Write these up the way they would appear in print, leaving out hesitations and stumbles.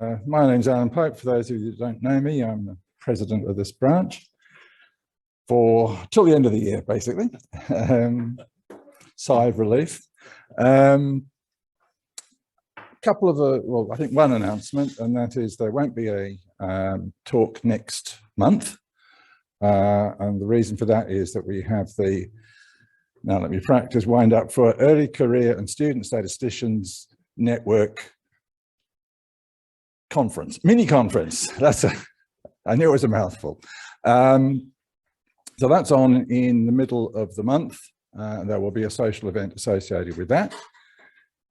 My name's Alan Pope. For those of you that don't know me, I'm the president of this branch till the end of the year, basically. Sigh of relief. Couple of, well, I think one announcement, and that is there won't be a talk next month. And the reason for that is that we have the, now let me practice, wind up for Early Career and Student Statisticians Network conference, mini conference. I knew it was a mouthful. So that's on in the middle of the month. There will be a social event associated with that.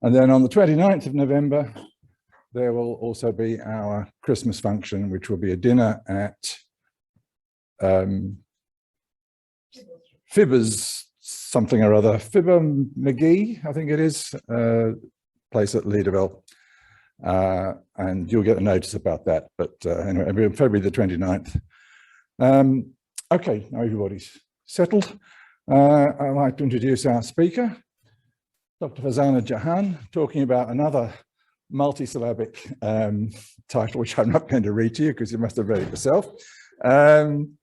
And then on the 29th of November, there will also be our Christmas function, which will be a dinner at Fibbers something or other, Fibber McGee, I think it is, place at Leaderville. And you'll get a notice about that, but anyway, February the 29th. Okay, now everybody's settled. I'd like to introduce our speaker, Dr. Farz Jahan, talking about another multisyllabic title, which I'm not going to read to you because you must have read it yourself. I'm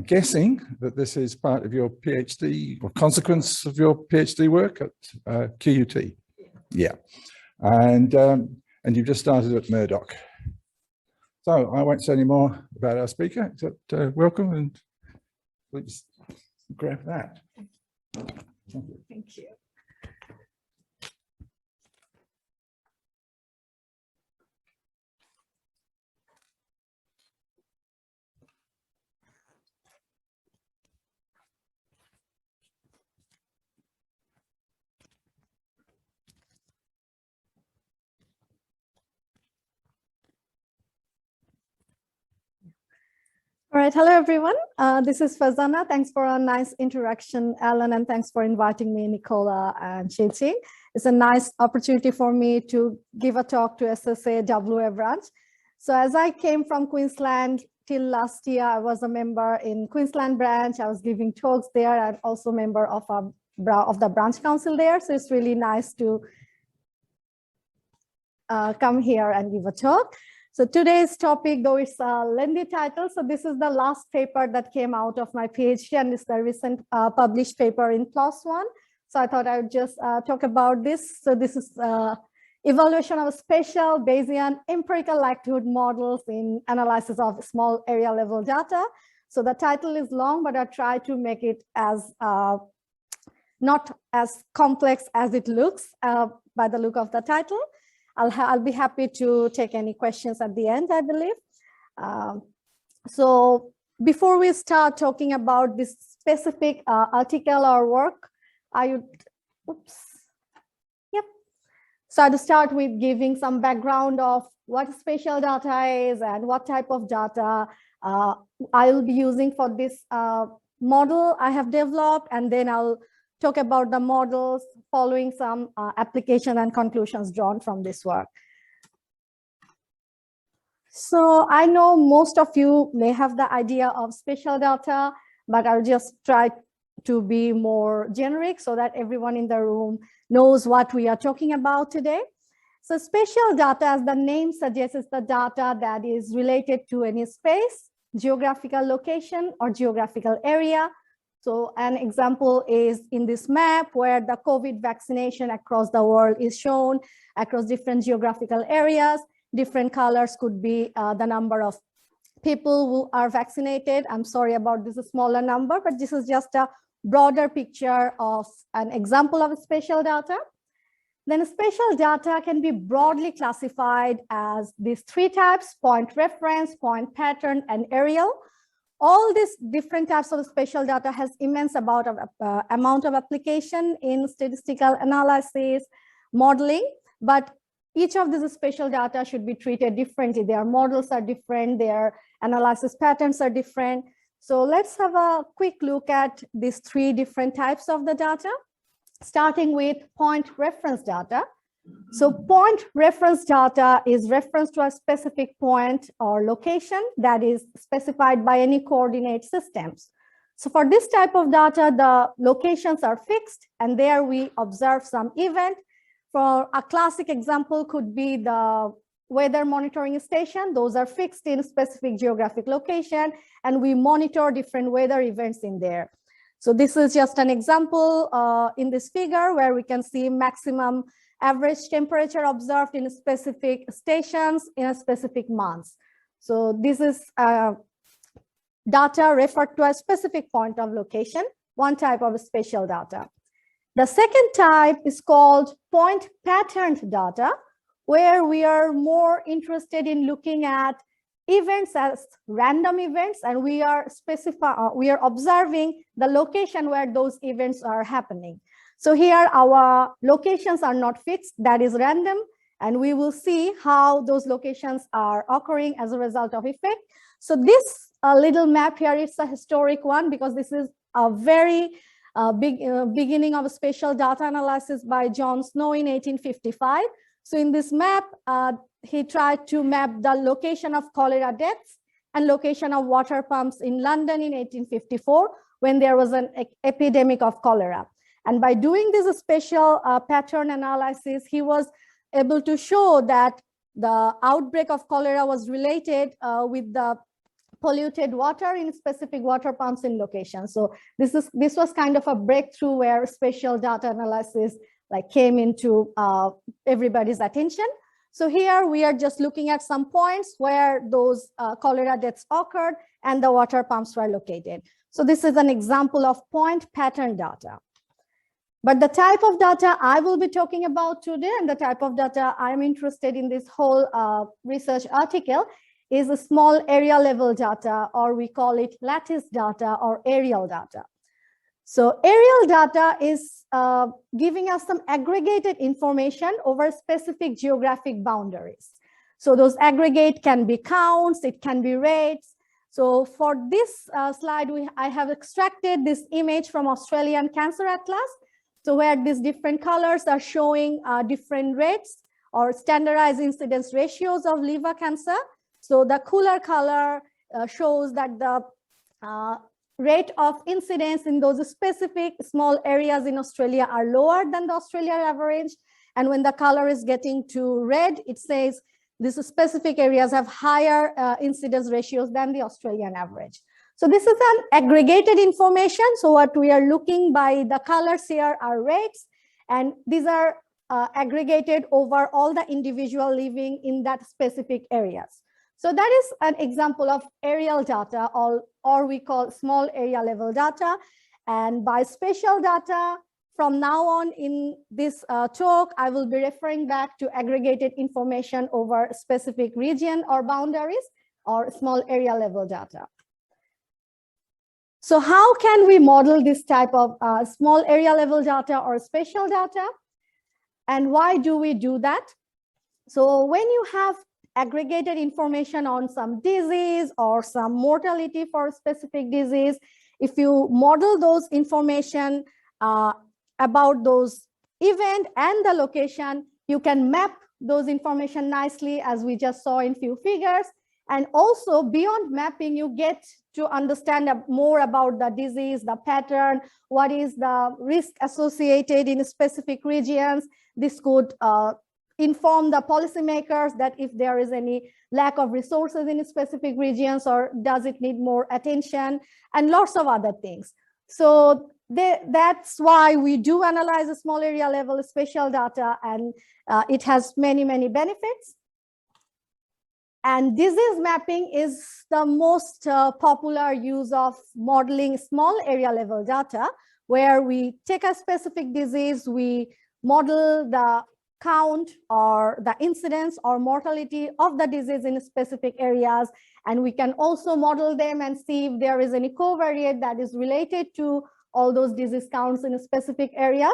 guessing that this is part of your PhD or consequence of your PhD work at QUT. Yeah, and you've just started at Murdoch. So I won't say any more about our speaker, except welcome, and please grab that. Thank you. Thank you. All right, hello everyone. This is Farzana. Thanks for a nice introduction, Alan, and thanks for inviting me, Nicola and Chechi. It's a nice opportunity for me to give a talk to SSA WA branch. So as I came from Queensland till last year, I was a member in Queensland branch. I was giving talks there and also member of the branch council there. So it's really nice to come here and give a talk. So today's topic, though it's a lengthy title, so this is the last paper that came out of my PhD, and it's the recent published paper in PLOS One. So I thought I would just talk about this. So this is evaluation of spatial Bayesian empirical likelihood models in analysis of small area level data. So the title is long, but I try to make it as not as complex as it looks by the look of the title. I'll be happy to take any questions at the end, I believe. So before we start talking about this specific article or work, So I'd start with giving some background of what spatial data is and what type of data I'll be using for this model I have developed, and then I'll talk about the models following some application and conclusions drawn from this work. So I know most of you may have the idea of spatial data, but I'll just try to be more generic so that everyone in the room knows what we are talking about today. So spatial data, as the name suggests, is the data that is related to any space, geographical location, or geographical area. So an example is in this map where the COVID vaccination across the world is shown across different geographical areas. Different colors could be the number of people who are vaccinated. I'm sorry about this smaller number, but this is just a broader picture of an example of spatial data. Then spatial data can be broadly classified as these three types: point reference, point pattern, and aerial. All these different types of spatial data has immense amount of application in statistical analysis, modeling, but each of these spatial data should be treated differently. Their models are different, their analysis patterns are different. So let's have a quick look at these three different types of the data, starting with point reference data. So point reference data is reference to a specific point or location that is specified by any coordinate systems. So for this type of data, the locations are fixed, and there we observe some event. For a classic example could be the weather monitoring station. Those are fixed in specific geographic location, and we monitor different weather events in there. So this is just an example in this figure where we can see maximum average temperature observed in specific stations in a specific months. So this is data referred to a specific point of location, one type of spatial data. The second type is called point patterned data, where we are more interested in looking at events as random events, and we are observing the location where those events are happening. So here our locations are not fixed, that is random, and we will see how those locations are occurring as a result of effect. So this little map here is a historic one because this is a very beginning of a spatial data analysis by John Snow in 1855. So in this map, he tried to map the location of cholera deaths and location of water pumps in London in 1854 when there was an epidemic of cholera. And by doing this spatial pattern analysis, he was able to show that the outbreak of cholera was related with the polluted water in specific water pumps in locations. So this was kind of a breakthrough where spatial data analysis came into everybody's attention. So here we are just looking at some points where those cholera deaths occurred and the water pumps were located. So this is an example of point pattern data. But the type of data I will be talking about today, and the type of data I'm interested in this whole research article, is a small area level data, or we call it lattice data or aerial data. So aerial data is giving us some aggregated information over specific geographic boundaries. So those aggregate can be counts, it can be rates. So for this slide, I have extracted this image from Australian Cancer Atlas. So where these different colors are showing different rates or standardized incidence ratios of liver cancer. So the cooler color shows that the rate of incidence in those specific small areas in Australia are lower than the Australian average. And when the color is getting to red, it says these specific areas have higher incidence ratios than the Australian average. So this is an aggregated information. So what we are looking by the colors here are rates, and these are aggregated over all the individual living in that specific areas. So that is an example of aerial data, or we call small area level data. And by spatial data, from now on in this talk, I will be referring back to aggregated information over specific region or boundaries, or small area level data. So how can we model this type of small area level data or spatial data? And why do we do that? So when you have aggregated information on some disease or some mortality for a specific disease, if you model those information about those event and the location, you can map those information nicely, as we just saw in few figures. And also beyond mapping, you get to understand more about the disease, the pattern, what is the risk associated in specific regions. This could inform the policymakers that if there is any lack of resources in specific regions, or does it need more attention, and lots of other things. So that's why we do analyze a small area level spatial data, and it has many, many benefits. And disease mapping is the most popular use of modeling small area level data, where we take a specific disease, we model the count or the incidence or mortality of the disease in specific areas, and we can also model them and see if there is any covariate that is related to all those disease counts in specific areas.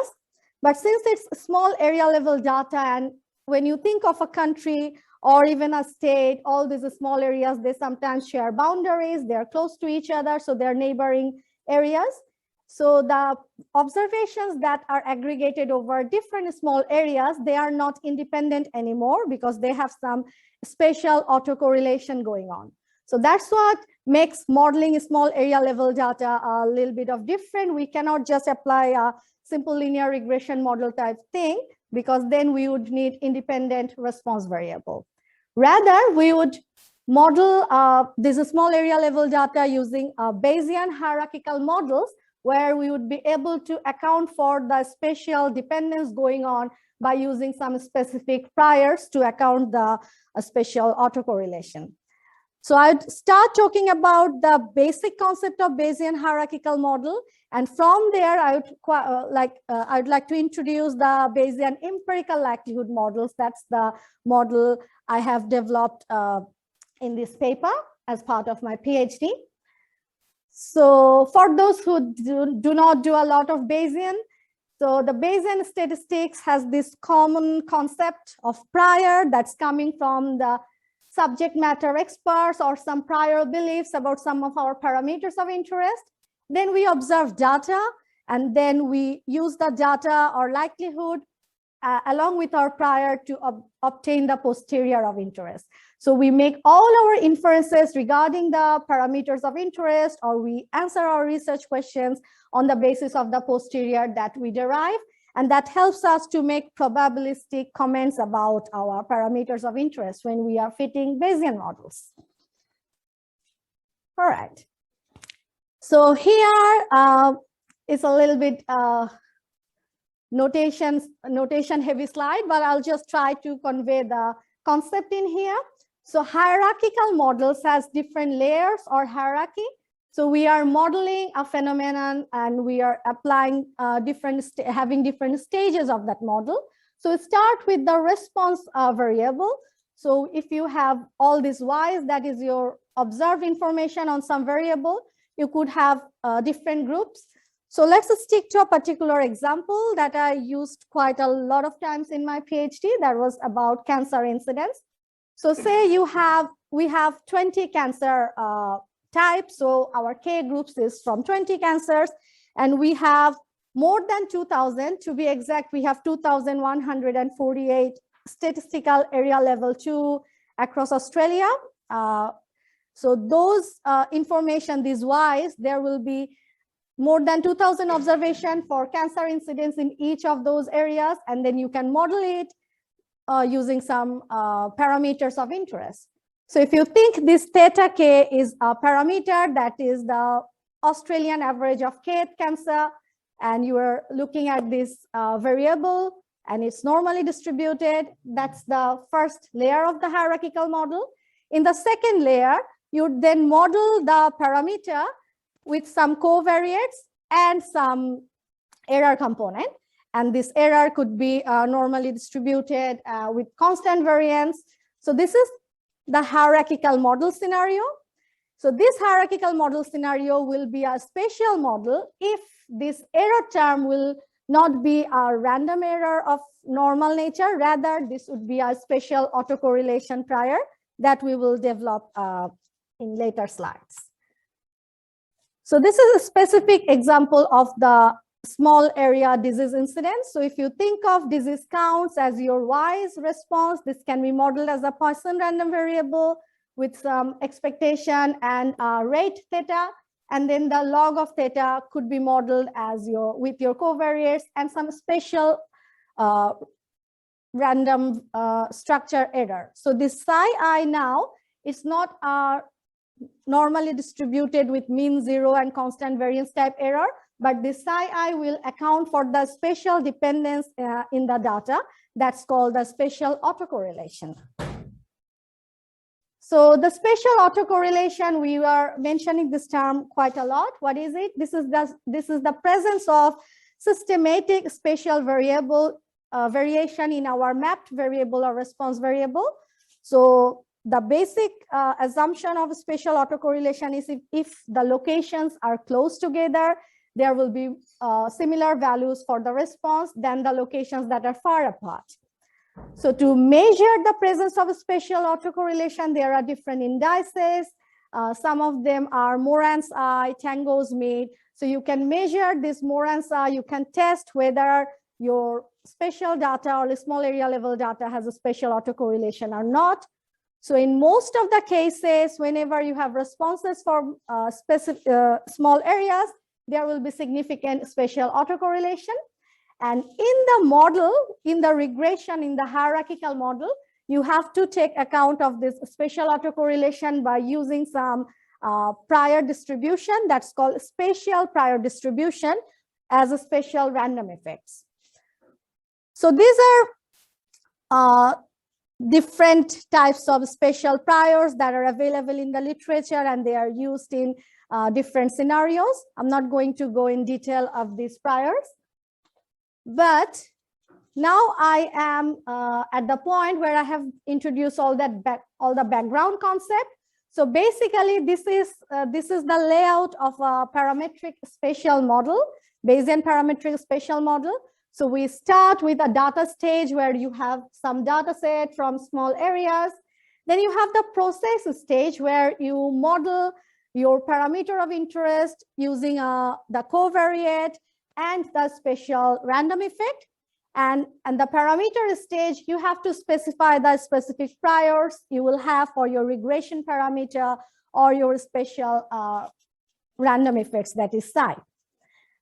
But since it's small area level data, and when you think of a country or even a state, all these small areas, they sometimes share boundaries, they're close to each other, so they're neighboring areas. So the observations that are aggregated over different small areas, they are not independent anymore because they have some spatial autocorrelation going on. So that's what makes modeling small area level data a little bit of different. We cannot just apply a simple linear regression model type thing. because then we would need independent response variable. Rather, we would model this small area level data using Bayesian hierarchical models, where we would be able to account for the spatial dependence going on by using some specific priors to account the spatial autocorrelation. So I'd start talking about the basic concept of Bayesian hierarchical model, and from there I'd like to introduce the Bayesian empirical likelihood models. That's the model I have developed in this paper as part of my PhD. So for those who do not do a lot of Bayesian, so the Bayesian statistics has this common concept of prior that's coming from the subject matter experts or some prior beliefs about some of our parameters of interest. Then we observe data, and then we use the data or likelihood along with our prior to obtain the posterior of interest. So we make all our inferences regarding the parameters of interest, or we answer our research questions on the basis of the posterior that we derive. And that helps us to make probabilistic comments about our parameters of interest when we are fitting Bayesian models. All right. So here is a little bit notation heavy slide, but I'll just try to convey the concept in here. So hierarchical models has different layers or hierarchy. So we are modeling a phenomenon, and we are applying having different stages of that model. So start with the response variable. So if you have all these y's, that is your observed information on some variable, you could have different groups. So let's stick to a particular example that I used quite a lot of times in my PhD. That was about cancer incidence. So say we have 20 cancer types. So our K groups is from 20 cancers, and we have more than 2,000. To be exact, we have 2,148 statistical area level 2 across Australia. So those information, these Ys, there will be more than 2,000 observation for cancer incidence in each of those areas, and then you can model it using some parameters of interest. So if you think this theta K is a parameter, that is the Australian average of K cancer, and you are looking at this variable and it's normally distributed, that's the first layer of the hierarchical model. In the second layer, you then model the parameter with some covariates and some error component. And this error could be normally distributed with constant variance. So this is the hierarchical model scenario. So this hierarchical model scenario will be a spatial model if this error term will not be a random error of normal nature. Rather, this would be a spatial autocorrelation prior that we will develop in later slides. So this is a specific example of the small area disease incidence. So if you think of disease counts as your Y's response, this can be modeled as a Poisson random variable with some expectation and rate theta, and then the log of theta could be modeled as with your covariates and some spatial random structure error. So this psi I now is not normally distributed with mean zero and constant variance type error, but this psi I will account for the spatial dependence in the data. That's called the spatial autocorrelation. So the spatial autocorrelation, we are mentioning this term quite a lot. What is it? This is the presence of systematic spatial variable variation in our mapped variable or response variable. So the basic assumption of spatial autocorrelation is if the locations are close together, there will be similar values for the response than the locations that are far apart. So to measure the presence of a spatial autocorrelation, there are different indices. Some of them are Moran's I, Tango's mid. So you can measure this Moran's I, you can test whether your spatial data or the small area level data has a spatial autocorrelation or not. So in most of the cases, whenever you have responses for specific small areas, there will be significant spatial autocorrelation. And in the model, in the regression, in the hierarchical model, you have to take account of this spatial autocorrelation by using some prior distribution that's called spatial prior distribution as a spatial random effects. So these are different types of spatial priors that are available in the literature, and they are used in different scenarios. I'm not going to go in detail of these priors, but now I am at the point where I have introduced all the background concept. So basically, this is the layout of a parametric spatial model, Bayesian parametric spatial model. So we start with a data stage where you have some data set from small areas. Then you have the process stage where you model your parameter of interest using the covariate and the spatial random effect. And the parameter stage, you have to specify the specific priors you will have for your regression parameter or your spatial random effects, that is psi.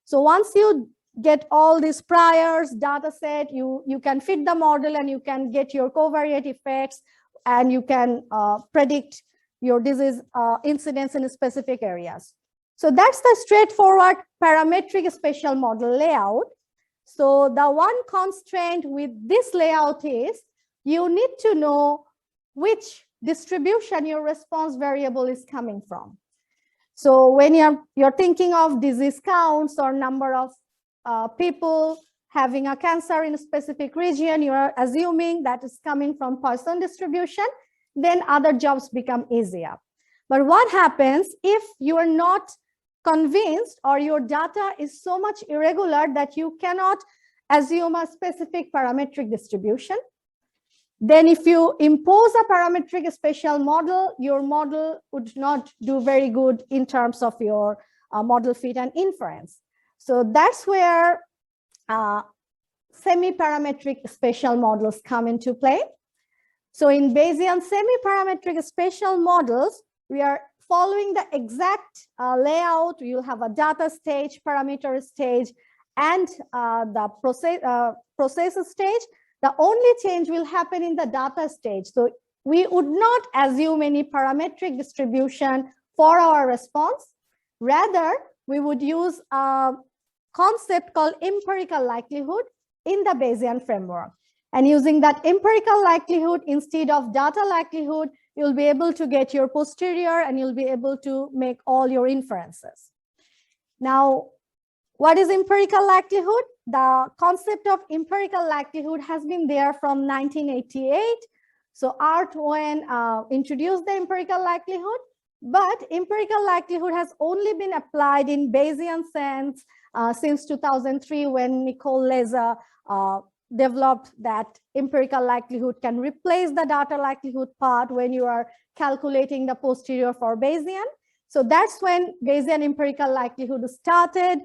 So once you get all these priors, data set, you can fit the model and you can get your covariate effects, and you can predict your disease incidence in specific areas. So that's the straightforward parametric spatial model layout. So the one constraint with this layout is you need to know which distribution your response variable is coming from. So when you're thinking of disease counts or number of people having a cancer in a specific region, you are assuming that is coming from Poisson distribution, then other jobs become easier. But what happens if you are not convinced or your data is so much irregular that you cannot assume a specific parametric distribution? Then if you impose a parametric spatial model, your model would not do very good in terms of your model fit and inference. So that's where semi-parametric spatial models come into play. So in Bayesian semi-parametric spatial models, we are following the exact layout. You'll have a data stage, parameter stage, and the process stage. The only change will happen in the data stage. So we would not assume any parametric distribution for our response. Rather, we would use a concept called empirical likelihood in the Bayesian framework. And using that empirical likelihood instead of data likelihood, you'll be able to get your posterior and you'll be able to make all your inferences. Now, what is empirical likelihood? The concept of empirical likelihood has been there from 1988. So Art Owen introduced the empirical likelihood, but empirical likelihood has only been applied in Bayesian sense since 2003 when Nicole Leza developed that empirical likelihood can replace the data likelihood part when you are calculating the posterior for Bayesian. So that's when Bayesian empirical likelihood started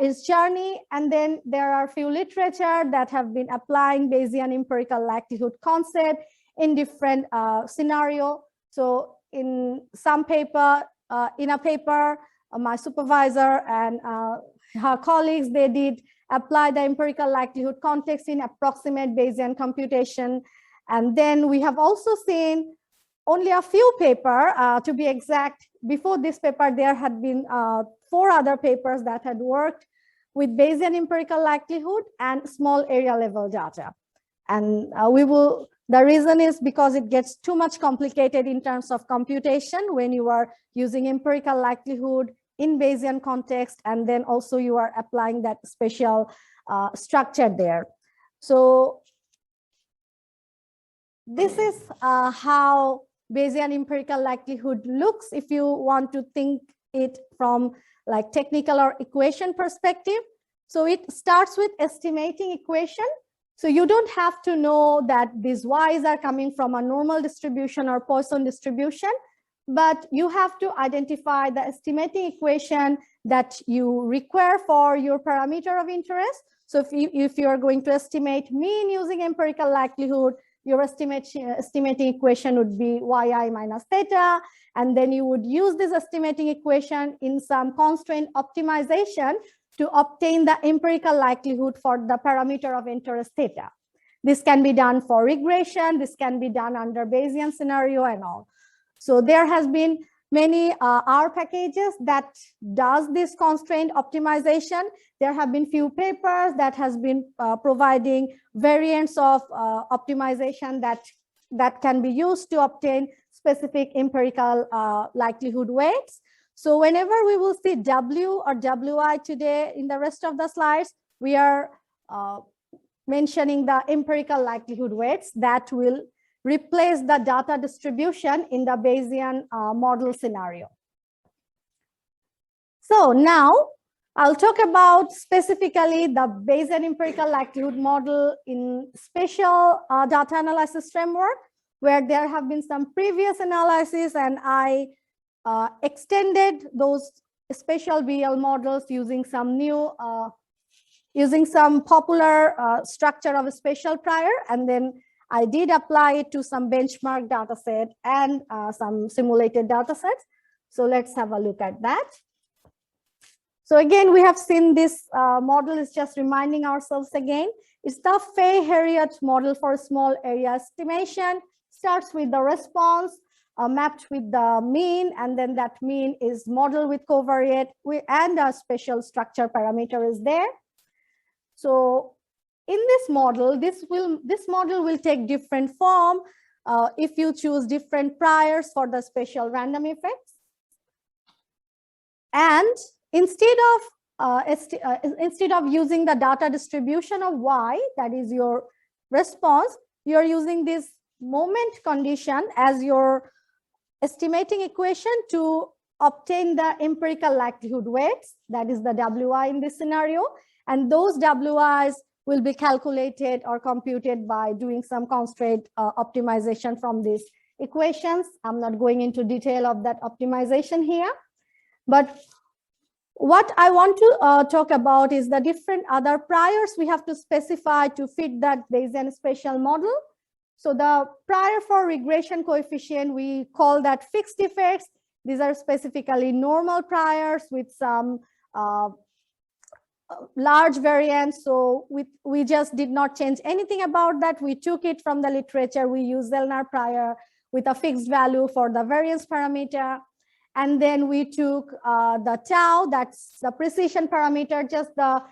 its journey. And then there are a few literature that have been applying Bayesian empirical likelihood concept in different scenario. So in some paper, my supervisor and her colleagues, they did apply the empirical likelihood context in approximate Bayesian computation. And then we have also seen only a few papers, to be exact. Before this paper, there had been 4 other papers that had worked with Bayesian empirical likelihood and small area level data. And the reason is because it gets too much complicated in terms of computation when you are using empirical likelihood in Bayesian context, and then also you are applying that spatial structure there. So this is how Bayesian empirical likelihood looks if you want to think it from like technical or equation perspective. So it starts with estimating equation. So you don't have to know that these y's are coming from a normal distribution or Poisson distribution, but you have to identify the estimating equation that you require for your parameter of interest. So if you are going to estimate mean using empirical likelihood, your estimating equation would be yi minus theta, and then you would use this estimating equation in some constraint optimization to obtain the empirical likelihood for the parameter of interest theta. This can be done for regression, this can be done under Bayesian scenario and all. So there has been many R packages that does this constraint optimization. There have been few papers that has been providing variants of optimization that can be used to obtain specific empirical likelihood weights. So whenever we will see W or WI today in the rest of the slides, we are mentioning the empirical likelihood weights that will replace the data distribution in the Bayesian model scenario. So now I'll talk about specifically the Bayesian empirical likelihood model in spatial data analysis framework, where there have been some previous analysis, and I extended those spatial BL models using some new, using some popular structure of a spatial prior, and then I did apply it to some benchmark data set and some simulated data sets. So let's have a look at that. So again, we have seen this model is just reminding ourselves again. It's the Fay-Harriott model for small area estimation. Starts with the response mapped with the mean, and then that mean is modeled with covariate and a spatial structure parameter is there. So in this model, this model will take different form if you choose different priors for the spatial random effects. And instead of using the data distribution of Y, that is your response, you are using this moment condition as your estimating equation to obtain the empirical likelihood weights, that is the WI in this scenario, and those WIs will be calculated or computed by doing some constraint optimization from these equations. I'm not going into detail of that optimization here, but what I want to talk about is the different other priors we have to specify to fit that Bayesian spatial model. So the prior for regression coefficient, we call that fixed effects. These are specifically normal priors with some large variance. So we just did not change anything about that. We took it from the literature. We used Zellner prior with a fixed value for the variance parameter. And then we took the tau, that's the precision parameter, just the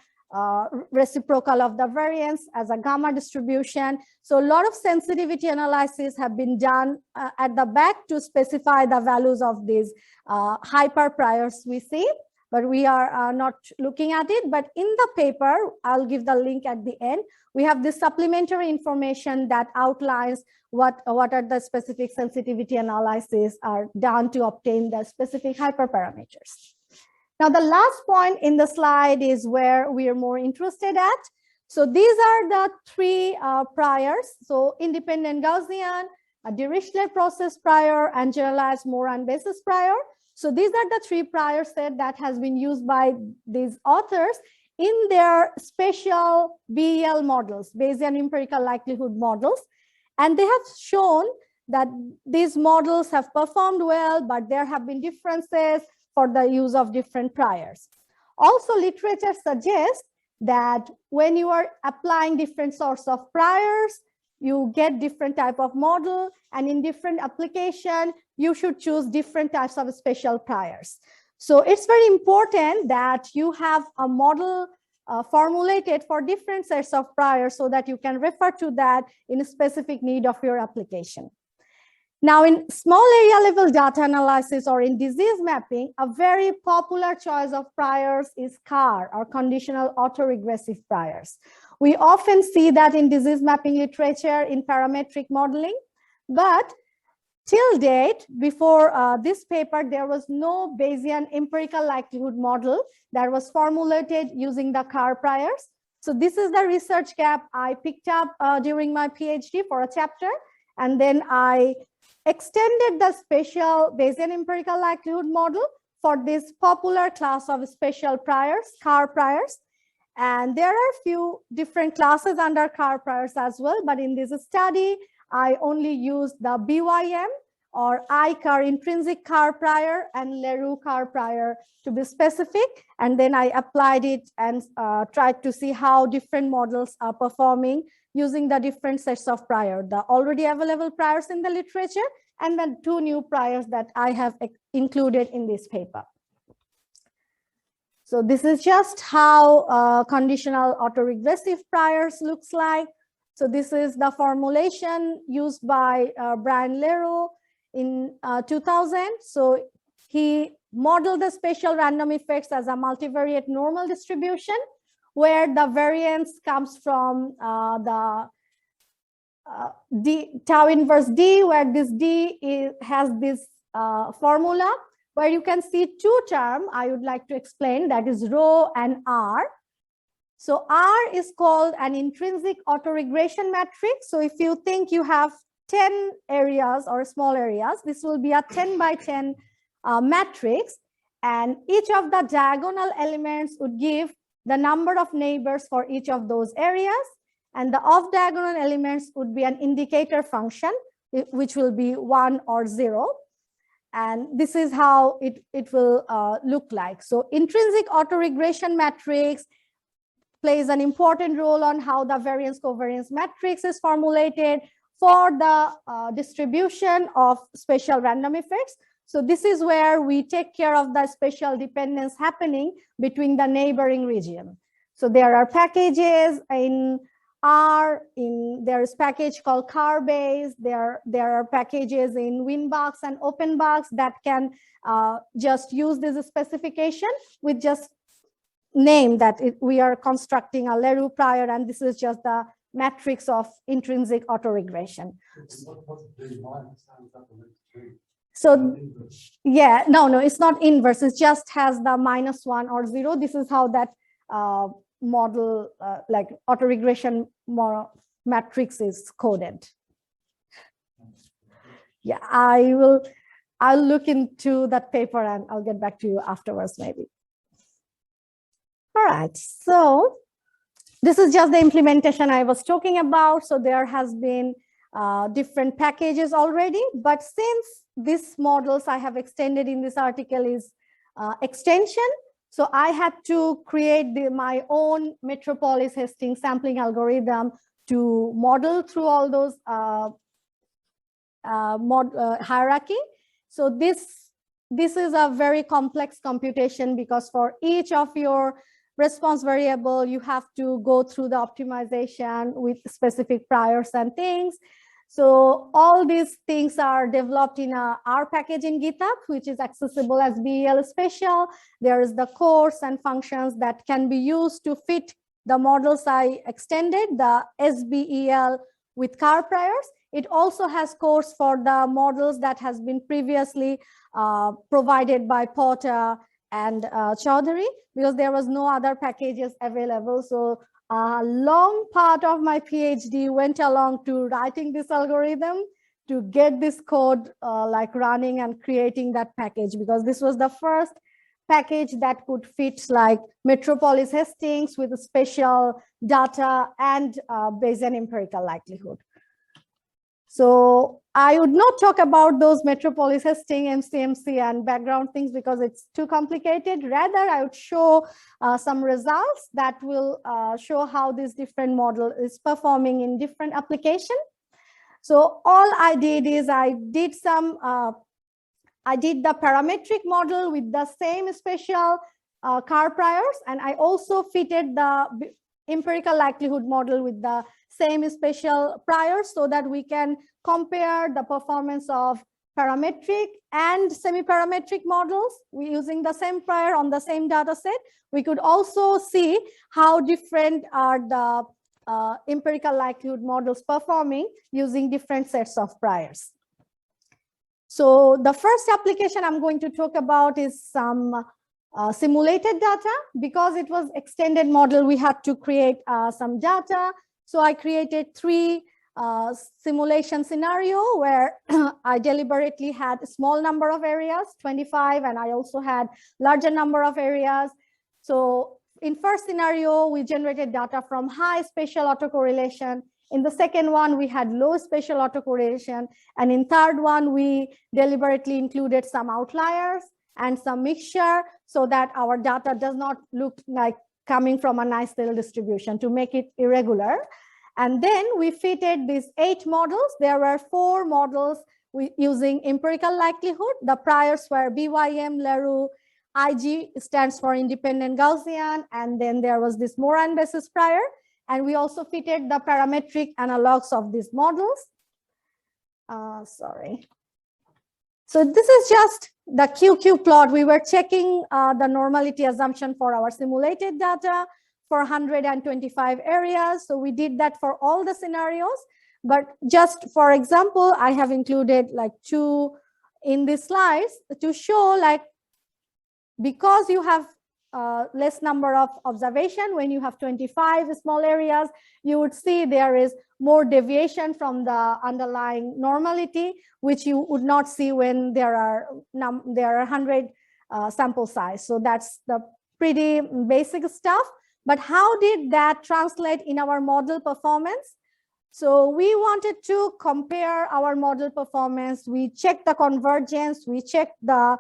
reciprocal of the variance as a gamma distribution. So a lot of sensitivity analysis have been done at the back to specify the values of these hyper priors we see, but we are not looking at it. But in the paper, I'll give the link at the end, we have this supplementary information that outlines what are the specific sensitivity analysis are done to obtain the specific hyperparameters. Now, the last point in the slide is where we are more interested at. So these are the three priors. So independent Gaussian, a Dirichlet process prior, and generalized Moran basis prior. So these are the three prior set that has been used by these authors in their spatial BEL models, Bayesian empirical likelihood models. And they have shown that these models have performed well, but there have been differences for the use of different priors. Also, literature suggests that when you are applying different sorts of priors, you get different type of model, and in different application, you should choose different types of spatial priors. So it's very important that you have a model formulated for different sets of priors so that you can refer to that in a specific need of your application. Now, in small area level data analysis or in disease mapping, a very popular choice of priors is CAR, or conditional autoregressive priors. We often see that in disease mapping literature in parametric modeling, but till date, before this paper, there was no Bayesian empirical likelihood model that was formulated using the CAR priors. So this is the research gap I picked up during my PhD for a chapter, and then I extended the spatial Bayesian empirical likelihood model for this popular class of spatial priors, CAR priors. And there are a few different classes under CAR priors as well, but in this study, I only used the BYM or I-car, intrinsic car prior, and Leroux car prior to be specific. And then I applied it and tried to see how different models are performing using the different sets of prior, the already available priors in the literature, and then 2 new priors that I have included in this paper. So this is just how conditional autoregressive priors looks like. So this is the formulation used by Brian Leroux in 2000. So he modeled the spatial random effects as a multivariate normal distribution, where the variance comes from the tau inverse D, where this D has this formula, where you can see 2 terms I would like to explain, that is rho and R. So R is called an intrinsic autoregression matrix. So if you think you have 10 areas or small areas, this will be a 10 by 10 matrix, and each of the diagonal elements would give the number of neighbors for each of those areas, and the off diagonal elements would be an indicator function, which will be 1 or 0. And this is how it will look like. So intrinsic autoregression matrix plays an important role on how the variance covariance matrix is formulated for the distribution of spatial random effects. So this is where we take care of the spatial dependence happening between the neighboring region. So there are packages in R, there is package called Carbase, there are packages in Winbox and OpenBox that can just use this specification with just name that we are constructing a Leroux prior, and this is just the matrix of intrinsic autoregression. So yeah, no, it's not inverse, it just has the -1 or 0. This is how that model, like autoregression matrix is coded. Yeah, I'll look into that paper and I'll get back to you afterwards maybe. All right, so this is just the implementation I was talking about. So there has been different packages already, but since these models I have extended in this article is extension, so I had to create my own Metropolis Hastings sampling algorithm to model through all those hierarchy. So this is a very complex computation, because for each of your response variable, you have to go through the optimization with specific priors and things. So all these things are developed in a R package in GitHub, which is accessible as BEL Spatial. There is the course and functions that can be used to fit the models I extended, the SBEL with car priors. It also has course for the models that has been previously provided by Porter and Chaudhary, because there was no other packages available. So a long part of my PhD went along to writing this algorithm to get this code like running and creating that package, because this was the first package that could fit like Metropolis Hastings with spatial data and Bayesian empirical likelihood. So I would not talk about those Metropolis Hastings, MCMC and background things because it's too complicated. Rather, I would show some results that will show how this different model is performing in different applications. So all I did is I did the parametric model with the same spatial car priors, and I also fitted the empirical likelihood model with the same spatial priors so that we can compare the performance of parametric and semi-parametric models using the same prior on the same data set. We could also see how different are the empirical likelihood models performing using different sets of priors. So the first application I'm going to talk about is some simulated data. Because it was extended model, we had to create some data. So I created 3 simulation scenario where I deliberately had a small number of areas, 25, and I also had larger number of areas. So in first scenario, we generated data from high spatial autocorrelation. In the second one, we had low spatial autocorrelation. And in third one, we deliberately included some outliers and some mixture so that our data does not look like coming from a nice little distribution to make it irregular. And then we fitted these 8 models. There were 4 models using empirical likelihood. The priors were BYM, Leroux, IG stands for independent Gaussian, and then there was this Moran basis prior. And we also fitted the parametric analogs of these models. So this is just the QQ plot. We were checking the normality assumption for our simulated data for 125 areas. So we did that for all the scenarios. But just for example, I have included like 2 in these slides to show, like, because you have less number of observation, when you have 25 small areas, you would see there is more deviation from the underlying normality, which you would not see when there are 100 sample size. So that's the pretty basic stuff. But how did that translate in our model performance? So we wanted to compare our model performance. We checked the convergence, we checked the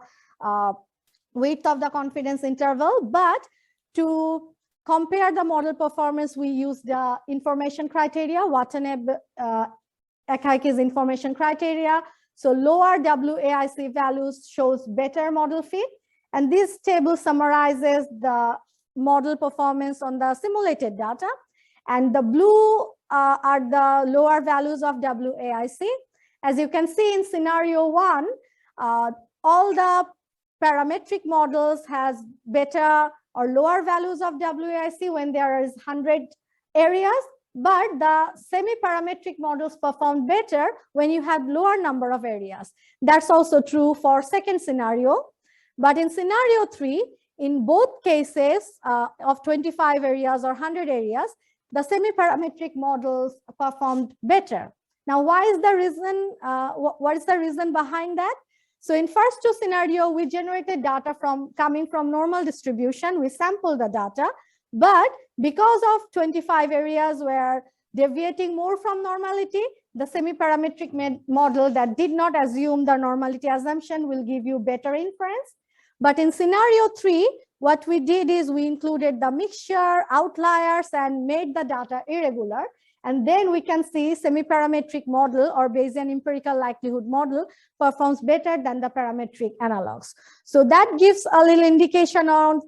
width of the confidence interval, but to compare the model performance, we used the information criteria, Watanabe-Akaike's information criteria. So lower WAIC values shows better model fit. And this table summarizes the model performance on the simulated data. And the blue are the lower values of WAIC. As you can see in scenario 1, all the parametric models has better or lower values of WAIC when there is 100 areas, but the semi-parametric models perform better when you have lower number of areas. That's also true for second scenario. But in scenario 3, in both cases of 25 areas or 100 areas, the semi-parametric models performed better. Now, why is the reason? What is the reason behind that? So in first 2 scenario, we generated data coming from normal distribution. We sampled the data, but because of 25 areas were deviating more from normality, the semi-parametric model that did not assume the normality assumption will give you better inference. But in scenario 3, what we did is we included the mixture, outliers, and made the data irregular. And then we can see semi-parametric model or Bayesian empirical likelihood model performs better than the parametric analogs. So that gives a little indication on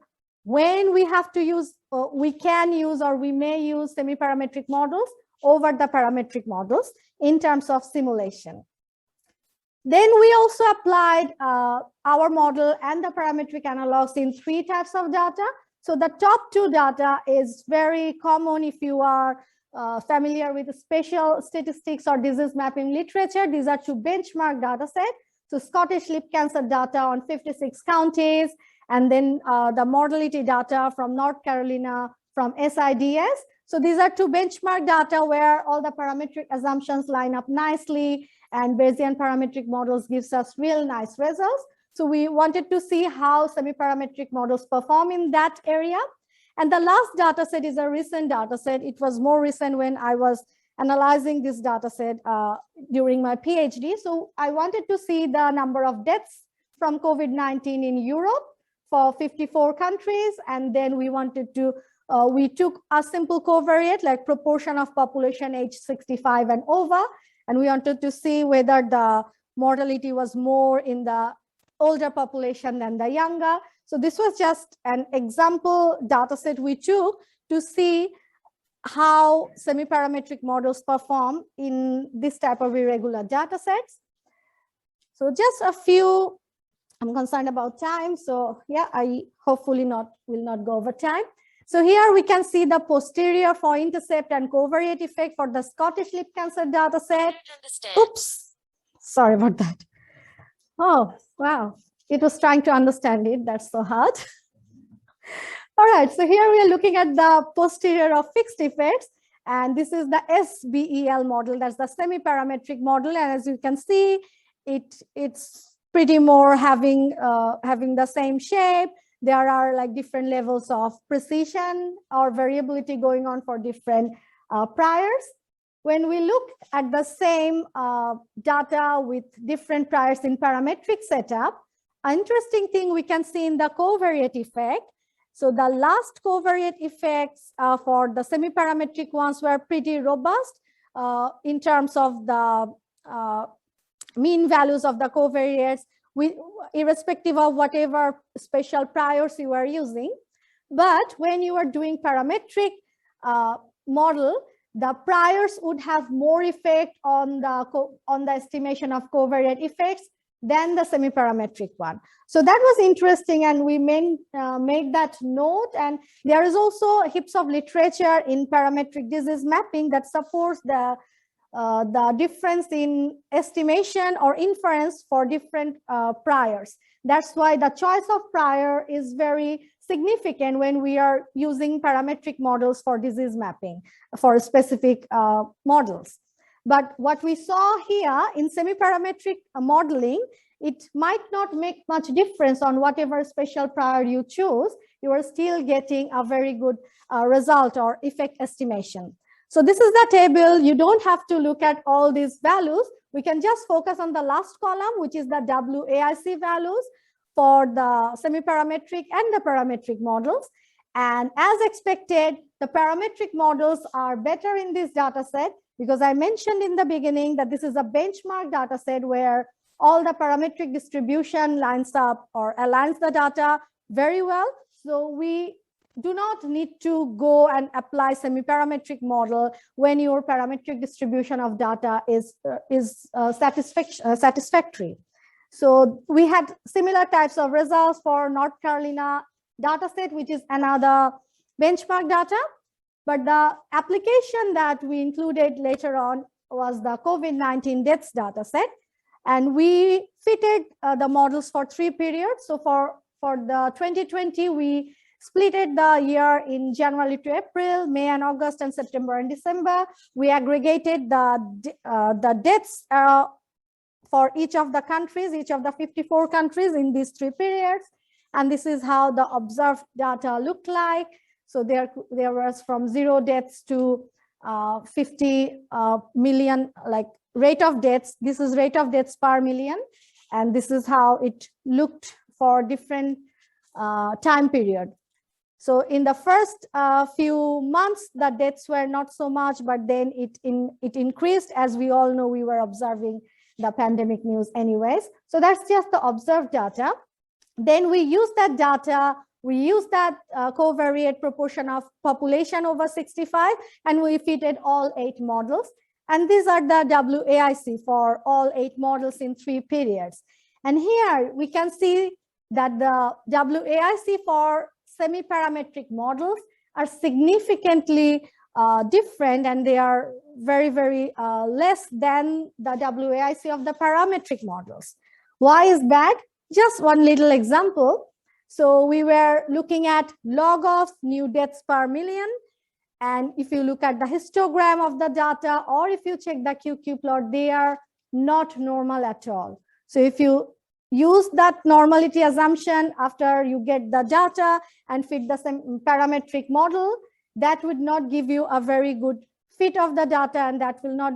when we have to use, we can use or we may use semi-parametric models over the parametric models in terms of simulation. Then we also applied our model and the parametric analogs in 3 types of data. So the top 2 data is very common if you are familiar with spatial statistics or disease mapping literature. These are 2 benchmark data sets. So Scottish lip cancer data on 56 counties, and then the mortality data from North Carolina from SIDS. So these are 2 benchmark data where all the parametric assumptions line up nicely, and Bayesian parametric models gives us real nice results. So we wanted to see how semi-parametric models perform in that area. And the last data set is a recent data set. It was more recent when I was analyzing this data set during my PhD. So I wanted to see the number of deaths from COVID-19 in Europe for 54 countries. And then we wanted to, we took a simple covariate, like proportion of population age 65 and over. And we wanted to see whether the mortality was more in the older population than the younger. So this was just an example data set we took to see how semi-parametric models perform in this type of irregular data sets. So just a few, I'm concerned about time. So yeah, I hopefully will not go over time. So here we can see the posterior for intercept and covariate effect for the Scottish lip cancer data set. Oops, sorry about that. Oh, wow. It was trying to understand it. That's so hard. All right, so here we are looking at the posterior of fixed effects. And this is the SBEL model. That's the semi-parametric model. And as you can see, it's pretty more having the same shape. There are like different levels of precision or variability going on for different priors. when we look at the same data with different priors in parametric setup, an interesting thing we can see in the covariate effect. So the last covariate effects for the semi-parametric ones were pretty robust in terms of the mean values of the covariates, irrespective of whatever spatial priors you are using. But when you are doing parametric model, the priors would have more effect on the estimation of covariate effects than the semi-parametric one. So that was interesting, and we made that note. And there is also heaps of literature in parametric disease mapping that supports the difference in estimation or inference for different priors. That's why the choice of prior is very significant when we are using parametric models for disease mapping for specific models. But what we saw here in semi-parametric modeling, it might not make much difference on whatever spatial prior you choose. You are still getting a very good result or effect estimation. So this is the table. You don't have to look at all these values. We can just focus on the last column, which is the WAIC values for the semi-parametric and the parametric models. And as expected, the parametric models are better in this data set, because I mentioned in the beginning that this is a benchmark data set where all the parametric distribution lines up or aligns the data very well. So we do not need to go and apply semi-parametric model when your parametric distribution of data is satisfactory. So we had similar types of results for North Carolina data set, which is another benchmark data. But the application that we included later on was the COVID-19 deaths data set. And we fitted the models for 3 periods. So for the 2020, we splitted the year in January to April, May and August, and September and December. We aggregated the deaths for each of the countries, each of the 54 countries in these 3 periods. And this is how the observed data looked like. So there was from 0 deaths to 50 million, like rate of deaths. This is rate of deaths per million. And this is how it looked for different time period. So in the first few months, the deaths were not so much, but then it increased. As we all know, we were observing the pandemic news anyways. So that's just the observed data. Then we use that data, we use that covariate proportion of population over 65, and we fitted all 8 models. And these are the WAIC for all 8 models in 3 periods. And here we can see that the WAIC for semi-parametric models are significantly different, and they are very, very less than the WAIC of the parametric models. Why is that? Just one little example. So we were looking at log of new deaths per million. And if you look at the histogram of the data, or if you check the QQ plot, they are not normal at all. So if you use that normality assumption after you get the data and fit the parametric model, that would not give you a very good fit of the data, and that will not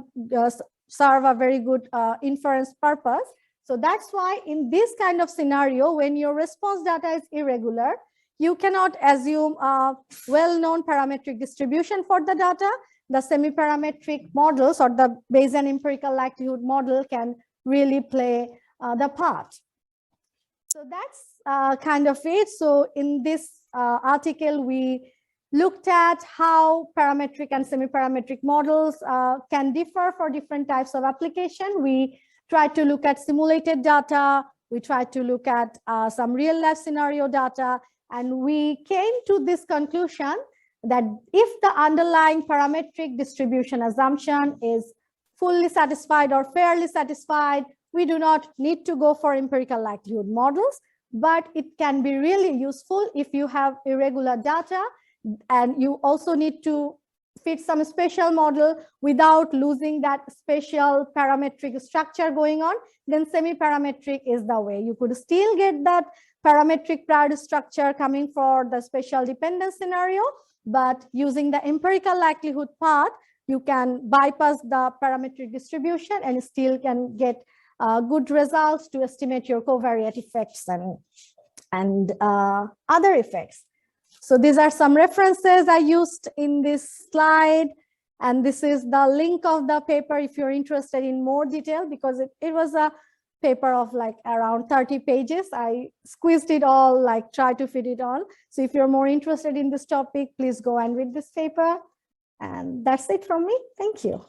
serve a very good inference purpose. So that's why in this kind of scenario, when your response data is irregular, you cannot assume a well-known parametric distribution for the data. The semi-parametric models or the Bayesian empirical likelihood model can really play the part. So that's kind of it. So in this article, we looked at how parametric and semi-parametric models can differ for different types of application. We tried to look at simulated data. We tried to look at some real-life scenario data. And we came to this conclusion that if the underlying parametric distribution assumption is fully satisfied or fairly satisfied, we do not need to go for empirical likelihood models, but it can be really useful if you have irregular data and you also need to fit some spatial model without losing that spatial parametric structure going on. Then semi-parametric is the way. You could still get that parametric prior structure coming for the spatial dependence scenario, but using the empirical likelihood part, you can bypass the parametric distribution and still can get good results to estimate your covariate effects and other effects. So these are some references I used in this slide. And this is the link of the paper if you're interested in more detail, because it was a paper of like around 30 pages. I squeezed it all, like try to fit it all. So if you're more interested in this topic, please go and read this paper. And that's it from me. Thank you.